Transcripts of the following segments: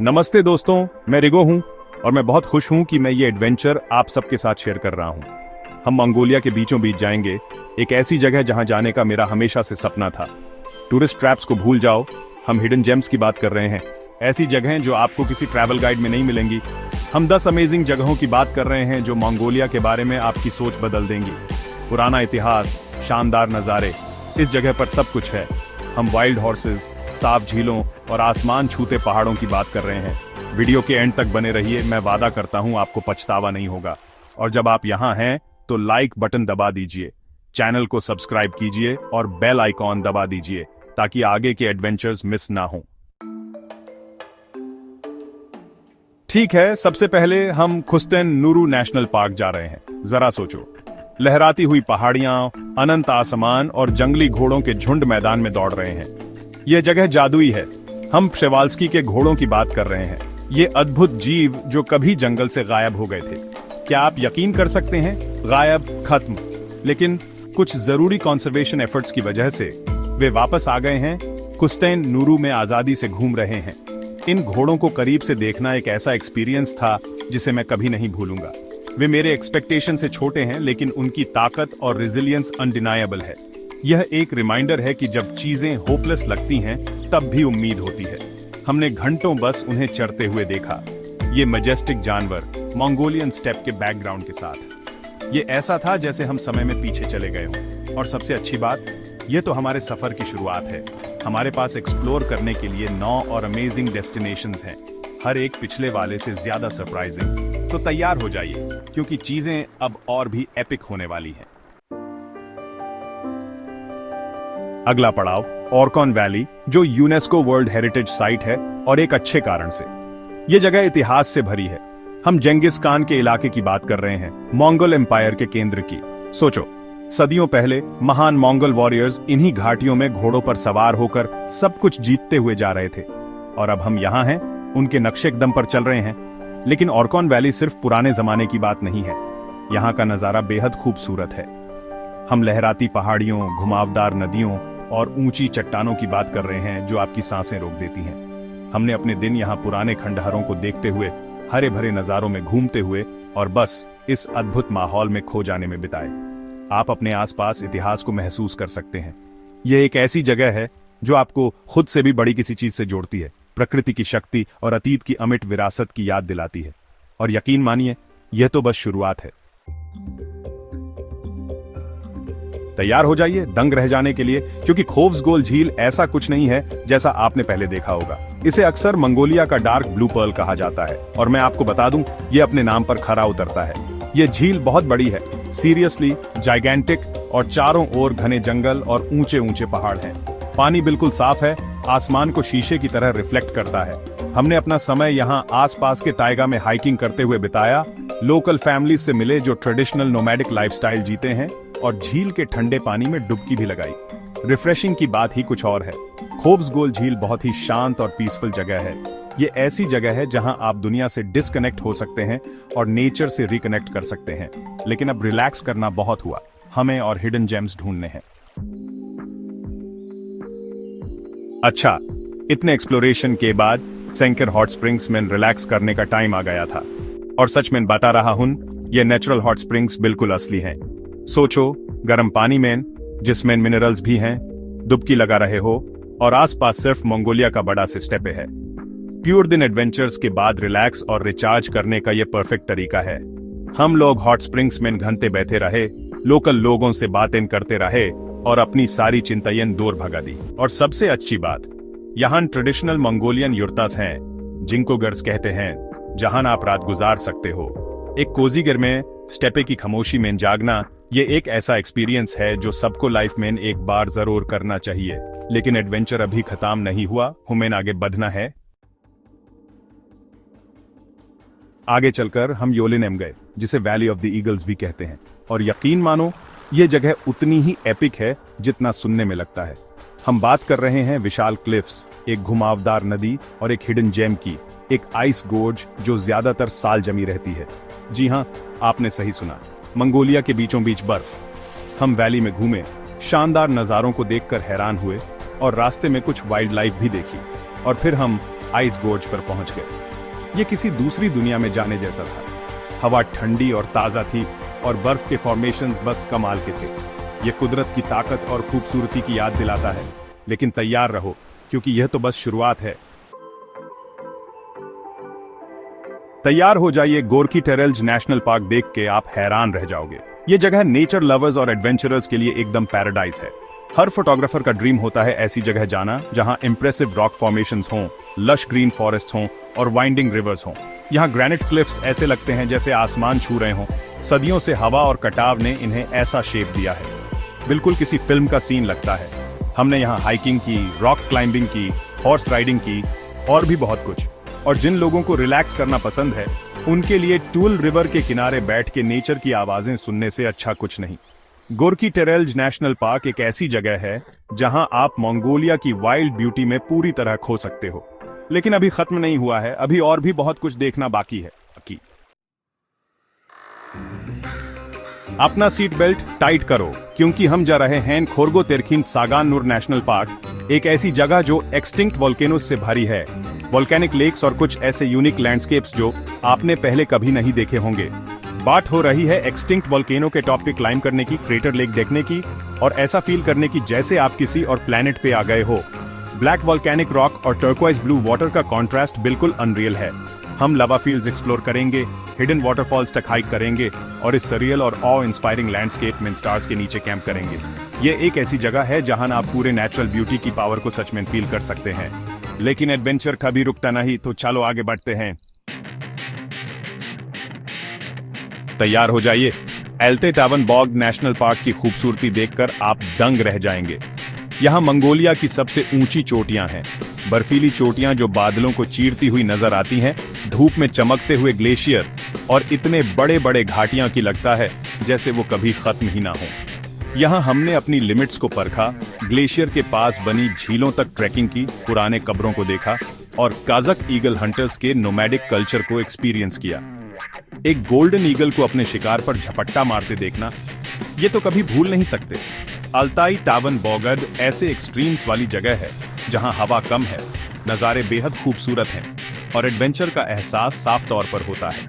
नमस्ते दोस्तों, मैं रिगो हूं और मैं बहुत खुश हूं कि मैं ये एडवेंचर आप सबके साथ शेयर कर रहा हूं। हम मंगोलिया के बीचों बीच जाएंगे, एक ऐसी जगह जहां जाने का मेरा हमेशा से सपना था। टूरिस्ट ट्रैप्स को भूल जाओ, हम हिडन जेम्स की बात कर रहे हैं, ऐसी जगहें जो आपको किसी ट्रैवल गाइड में नहीं मिलेंगी। हम 10 अमेजिंग जगहों की बात कर रहे हैं जो मंगोलिया के बारे में आपकी सोच बदल देंगी। पुराना इतिहास, शानदार नज़ारे, इस जगह पर सब कुछ है। हम वाइल्ड हॉर्सेस, साफ झीलों और आसमान छूते पहाड़ों की बात कर रहे हैं। वीडियो के एंड तक बने रहिए, मैं वादा करता हूं आपको पछतावा नहीं होगा। और जब आप यहां हैं तो लाइक बटन दबा दीजिए, चैनल को सब्सक्राइब कीजिए और बेल आइकॉन दबा दीजिए ताकि आगे के एडवेंचर्स मिस ना हो। ठीक है, सबसे पहले हम खुस्तेन नुरु नेशनल पार्क जा रहे हैं। जरा सोचो, लहराती हुई पहाड़ियां, अनंत आसमान और जंगली घोड़ों के झुंड मैदान में दौड़ रहे हैं। यह जगह जादुई है। हम प्शेवाल्स्की के घोड़ों की बात कर रहे हैं, ये अद्भुत जीव जो कभी जंगल से गायब हो गए थे। क्या आप यकीन कर सकते हैं? गायब, खत्म। लेकिन कुछ जरूरी कंजर्वेशन एफर्ट्स की वजह से वे वापस आ गए हैं। खुस्तेन नुरु में आजादी से घूम रहे हैं। इन घोड़ों को करीब से देखना एक ऐसा एक्सपीरियंस था जिसे मैं कभी नहीं भूलूंगा। वे मेरे एक्सपेक्टेशन से छोटे हैं, लेकिन उनकी ताकत और रेजिलियंस अनडिनायबल है। यह एक रिमाइंडर है कि जब चीजें होपलेस लगती हैं तब भी उम्मीद होती है। हमने घंटों बस उन्हें चरते हुए देखा, ये मैजेस्टिक जानवर मंगोलियन स्टेप के बैकग्राउंड के साथ। ये ऐसा था जैसे हम समय में पीछे चले गए हों। और सबसे अच्छी बात, ये तो हमारे सफर की शुरुआत है। हमारे पास एक्सप्लोर करने के लिए 9 और अमेजिंग डेस्टिनेशंस हैं, हर एक पिछले वाले से ज्यादा सरप्राइजिंग। तो तैयार हो जाइए, क्योंकि चीजें अब और भी एपिक होने वाली हैं। अगला पड़ाव ओरकॉन वैली, जो यूनेस्को वर्ल्ड हेरिटेज साइट है, और एक अच्छे कारण से। यह जगह इतिहास से भरी है। हम जेंगिस खान के इलाके की बात कर रहे हैं, मंगोल एम्पायर के केंद्र की। सोचो, सदियों पहले महान मंगोल वॉरियर्स इन्हीं घाटियों में घोड़ों पर सवार होकर सब कुछ जीतते हुए जा रहे थे। और अब हम यहाँ हैं, उनके नक्शे कदम पर चल रहे हैं। लेकिन ओरकॉन वैली सिर्फ पुराने जमाने की बात नहीं है। यहाँ का नजारा बेहद खूबसूरत है। हम लहराती पहाड़ियों, घुमावदार नदियों और ऊंची चट्टानों की बात कर रहे हैं जो आपकी सांसें रोक देती हैं। हमने अपने दिन यहाँ पुराने खंडहरों को देखते हुए, हरे भरे नजारों में घूमते हुए और बस इस अद्भुत माहौल में खो जाने में बिताए। आप अपने आसपास इतिहास को महसूस कर सकते हैं। यह एक ऐसी जगह है जो आपको खुद से भी बड़ी किसी चीज से जोड़ती है, प्रकृति की शक्ति और अतीत की अमिट विरासत की याद दिलाती है। और यकीन मानिए, यह तो बस शुरुआत है। तैयार हो जाइए दंग रह जाने के लिए, क्योंकि खोव्सगोल झील ऐसा कुछ नहीं है जैसा आपने पहले देखा होगा। इसे अक्सर मंगोलिया का डार्क ब्लू पर्ल कहा जाता है, और मैं आपको बता दूं, यह अपने नाम पर खरा उतरता है। यह झील बहुत बड़ी है, सीरियसली जाइगेंटिक, और चारों ओर घने जंगल और ऊंचे ऊंचे पहाड़ हैं। पानी बिल्कुल साफ है, आसमान को शीशे की तरह रिफ्लेक्ट करता है। हमने अपना समय यहाँ आसपास के टाइगा में हाइकिंग करते हुए बिताया, लोकल फैमिली से मिले जो ट्रेडिशनल नोमैडिक लाइफस्टाइल जीते हैं, और झील के ठंडे पानी में डुबकी भी लगाई। रिफ्रेशिंग की बात ही कुछ और है। खोव्सगोल झील बहुत ही शांत और पीसफुल जगह है। ये ऐसी जगह है जहां आप दुनिया से डिस्कनेक्ट हो सकते हैं और नेचर से रिकनेक्ट कर सकते हैं। लेकिन अब रिलैक्स करना बहुत हुआ, हमें और हिडन जेम्स ढूंढने हैं। अच्छा, इतने एक्सप्लोरेशन के बाद सेंकर हॉट स्प्रिंग्स में रिलैक्स करने का टाइम आ गया था। और सच में बता रहा हूं, ये नेचुरल हॉट स्प्रिंग्स बिल्कुल असली हैं। सोचो, गर्म पानी में जिसमें मिनरल्स भी हैं, डुबकी लगा रहे हो, और आसपास सिर्फ मंगोलिया का बड़ा सा स्टेप है। प्योर दिन एडवेंचर्स के बाद रिलैक्स और रिचार्ज करने का यह परफेक्ट तरीका है। हम लोग हॉट स्प्रिंग्स में घंटे बैठे रहे, लोकल लोगों से बातें करते रहे और अपनी सारी चिंताएं दूर भगा दी। और सबसे अच्छी बात, यहाँ ट्रेडिशनल मंगोलियन युर्तास हैं, जिनको गर्स कहते हैं, जहां आप रात गुजार सकते हो। एक कोजी घर में स्टेपे की खामोशी में जागना, ये एक ऐसा एक्सपीरियंस है जो सबको लाइफ में एक बार जरूर करना चाहिए। लेकिन एडवेंचर अभी खत्म नहीं हुआ, हमें आगे बढ़ना है। आगे चलकर हम योलिनेम गए, जिसे वैली ऑफ द ईगल्स भी कहते हैं। और यकीन मानो, यह जगह उतनी ही एपिक है जितना सुनने में लगता है। हम बात कर रहे हैं विशाल क्लिफ्स, एक घुमावदार नदी और एक हिडन जेम की, एक आइस गोर्ज जो ज्यादातर साल जमी रहती है। जी हाँ, आपने सही सुना, मंगोलिया के बीचों बीच बर्फ। हम वैली में घूमे, शानदार नजारों को देखकर हैरान हुए और रास्ते में कुछ वाइल्ड लाइफ भी देखी। और फिर हम आइस गोर्ज पर पहुंच गए। ये किसी दूसरी दुनिया में जाने जैसा था। हवा ठंडी और ताजा थी और बर्फ के फॉर्मेशंस बस कमाल के थे। ये कुदरत की ताकत और खूबसूरती की याद दिलाता है। लेकिन तैयार रहो, क्योंकि यह तो बस शुरुआत है। तैयार हो जाइए, गोरकी टेरेल्ज नेशनल पार्क देख के आप हैरान रह जाओगे। ये जगह नेचर लवर्स और एडवेंचरर्स के लिए एकदम पैराडाइज है। हर फोटोग्राफर का ड्रीम होता है ऐसी जगह जाना जहां इंप्रेसिव रॉक फॉर्मेशंस हों, लश ग्रीन फॉरेस्ट हों और वाइंडिंग रिवर्स हों। यहाँ ग्रेनाइट क्लिफ्स ऐसे लगते हैं जैसे आसमान छू रहे हों। सदियों से हवा और कटाव ने इन्हें ऐसा शेप दिया है, बिल्कुल किसी फिल्म का सीन लगता है। हमने यहाँ हाइकिंग की, रॉक क्लाइंबिंग की, हॉर्स राइडिंग की और भी बहुत कुछ। और जिन लोगों को रिलैक्स करना पसंद है, उनके लिए टूल रिवर के किनारे बैठ के नेचर की आवाजें सुनने से अच्छा कुछ नहीं। गोरकी टेरेल्ज नेशनल पार्क एक ऐसी जगह है जहां आप मंगोलिया की वाइल्ड ब्यूटी में पूरी तरह खो सकते हो। लेकिन अभी खत्म नहीं हुआ है, अभी और भी बहुत कुछ देखना बाकी है। अपना सीट बेल्ट टाइट करो, क्योंकि हम जा रहे हैं खोरगो तेरखिन सागान नूर नेशनल पार्क, एक ऐसी जगह जो एक्सटिंक्ट वोल्केनोस से भरी है। वोल्केनिक लेक्स और कुछ ऐसे यूनिक लैंडस्केप्स जो आपने पहले कभी नहीं देखे होंगे। बात हो रही है एक्सटिंक्ट वोल्केनो के टॉप पे क्लाइंब करने की, क्रेटर लेक देखने की और ऐसा फील करने की जैसे आप किसी और प्लेनेट पे आ गए हो। ब्लैक वोल्केनिक रॉक और टर्कोइज ब्लू वाटर का कॉन्ट्रास्ट बिल्कुल अनरियल है। हम लावा फील्ड्स एक्सप्लोर करेंगे, हिडन वाटरफॉल्स तक हाइक करेंगे और इस सरियल और ऑ इंस्पायरिंग लैंडस्केप में स्टार्स के नीचे कैंप करेंगे। ये एक ऐसी जगह है जहां आप पूरे नेचुरल ब्यूटी की पावर को सच में फील कर सकते हैं। लेकिन एडवेंचर कभी रुकता नहीं, तो चलो आगे बढ़ते हैं। तैयार हो जाइए। एल्टे टावन बॉग नेशनल पार्क की खूबसूरती देखकर आप दंग रह जाएंगे। यहाँ मंगोलिया की सबसे ऊंची चोटियां हैं, बर्फीली चोटियां जो बादलों को चीरती हुई नजर आती हैं, धूप में चमकते हुए ग्लेशियर और इतने बड़े बड़े घाटियां की लगता है जैसे वो कभी खत्म ही ना हो। यहाँ हमने अपनी लिमिट्स को परखा, ग्लेशियर के पास बनी झीलों तक ट्रैकिंग की, पुराने कब्रों को देखा और काजक ईगल हंटर्स के नोमैडिक कल्चर को एक्सपीरियंस किया। एक गोल्डन ईगल को अपने शिकार पर झपट्टा मारते देखना, ये तो कभी भूल नहीं सकते। अल्ताई टावन बॉगड ऐसे एक्सट्रीम्स वाली जगह है जहां हवा कम है, नज़ारे बेहद खूबसूरत हैं और एडवेंचर का एहसास साफ तौर पर होता है।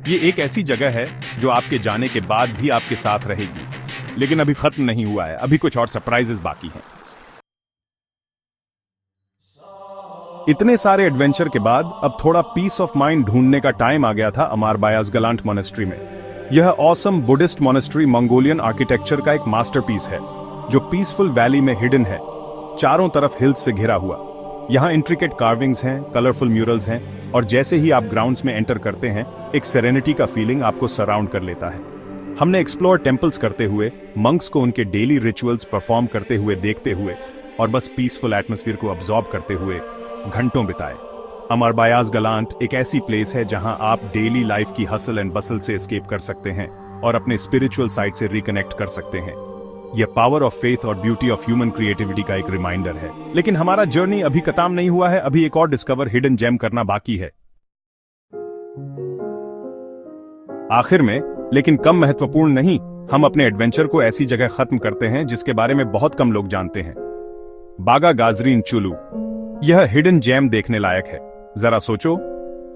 ये एक ऐसी जगह है जो आपके जाने के बाद भी आपके साथ रहेगी। लेकिन अभी खत्म नहीं हुआ है, अभी कुछ और सरप्राइजेस बाकी हैं। इतने सारे एडवेंचर के बाद अब थोड़ा पीस ऑफ माइंड ढूंढने का टाइम आ गया था अमारबायास गलांट मोनेस्ट्री में। यह awesome Buddhist monastery Mongolian architecture का एक मास्टरपीस है जो पीसफुल वैली में हिडन है, चारों तरफ हिल्स से घिरा हुआ। यहाँ इंट्रिकेट कार्विंग्स हैं, कलरफुल म्यूरल्स हैं और जैसे ही आप ग्राउंड्स में एंटर करते हैं, एक सेरेनिटी का फीलिंग आपको सराउंड कर लेता है। हमने एक्सप्लोर टेम्पल्स करते हुए, मंक्स को उनके डेली रिचुअल्स परफॉर्म करते हुए देखते हुए और बस पीसफुल एटमॉस्फेयर को अब्सॉर्ब करते हुए घंटों बिताए। अमारबायास गलांट एक ऐसी प्लेस है जहां आप डेली लाइफ की हसल एंड बसल से एस्केप कर सकते हैं और अपने स्पिरिचुअल साइड से रिकनेक्ट कर सकते हैं। यह पावर ऑफ फेथ और ब्यूटी ऑफ ह्यूमन क्रिएटिविटी का एक रिमाइंडर है। लेकिन हमारा जर्नी अभी खत्म नहीं हुआ है, अभी एक और डिस्कवर हिडन जेम करना बाकी है। आखिर में, लेकिन कम महत्वपूर्ण नहीं, हम अपने एडवेंचर को ऐसी जगह खत्म करते हैं जिसके बारे में बहुत कम लोग जानते हैं। बागा गाजरीन चुलू। यह हिडन जेम देखने लायक है। जरा सोचो,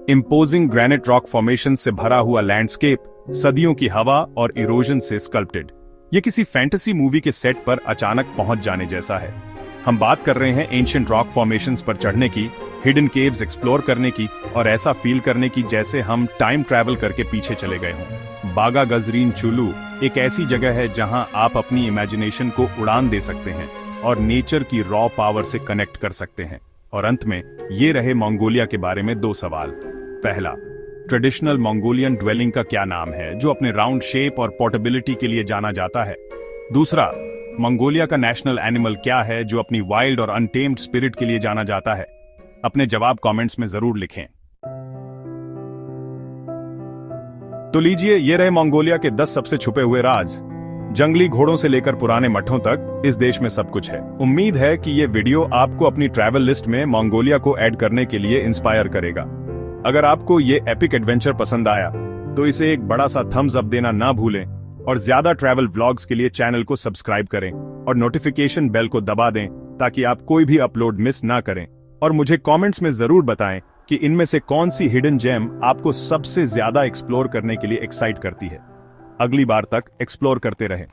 इंपोजिंग ग्रेनाइट रॉक फॉर्मेशन से भरा हुआ लैंडस्केप, सदियों की हवा और इरोजन से स्कल्प्टेड। ये किसी फैंटेसी मूवी के सेट पर अचानक पहुंच जाने जैसा है। हम बात कर रहे हैं एंशिएंट रॉक फॉर्मेशंस पर चढ़ने की, हिडन केव्स एक्सप्लोर करने की और ऐसा फील करने की जैसे हम टाइम ट्रैवल करके पीछे चले गए हों। बागा गजरीन चुलू एक ऐसी जगह है जहां आप अपनी इमेजिनेशन को उड़ान दे सकते हैं और नेचर की रॉ पावर से कनेक्ट कर सकते हैं। और अंत में ये रहे मंगोलिया के बारे में दो सवाल। पहला, ट्रेडिशनल मंगोलियन ड्वेलिंग का क्या नाम है जो अपने राउंड शेप और पोर्टेबिलिटी के लिए जाना जाता है? दूसरा, मंगोलिया का नेशनल एनिमल क्या है जो अपनी वाइल्ड और अनटेम्ड स्पिरिट के लिए जाना जाता है? अपने जवाब कमेंट्स में जरूर लिखें। तो लीजिए, ये रहे मंगोलिया के 10 सबसे छुपे हुए राज। जंगली घोड़ों से लेकर पुराने मठों तक इस देश में सब कुछ है। उम्मीद है कि ये वीडियो आपको अपनी ट्रैवल लिस्ट में मंगोलिया को ऐड करने के लिए इंस्पायर करेगा। अगर आपको ये एपिक एडवेंचर पसंद आया तो इसे एक बड़ा सा थम्स अप देना ना भूलें और ज्यादा ट्रैवल व्लॉग्स के लिए चैनल को सब्सक्राइब करें और नोटिफिकेशन बेल को दबा दें ताकि आप कोई भी अपलोड मिस ना करें। और मुझे कमेंट्स में जरूर बताएं कि इनमें से कौन सी हिडन जेम आपको सबसे ज्यादा एक्सप्लोर करने के लिए एक्साइट करती है। अगली बार तक एक्सप्लोर करते रहें।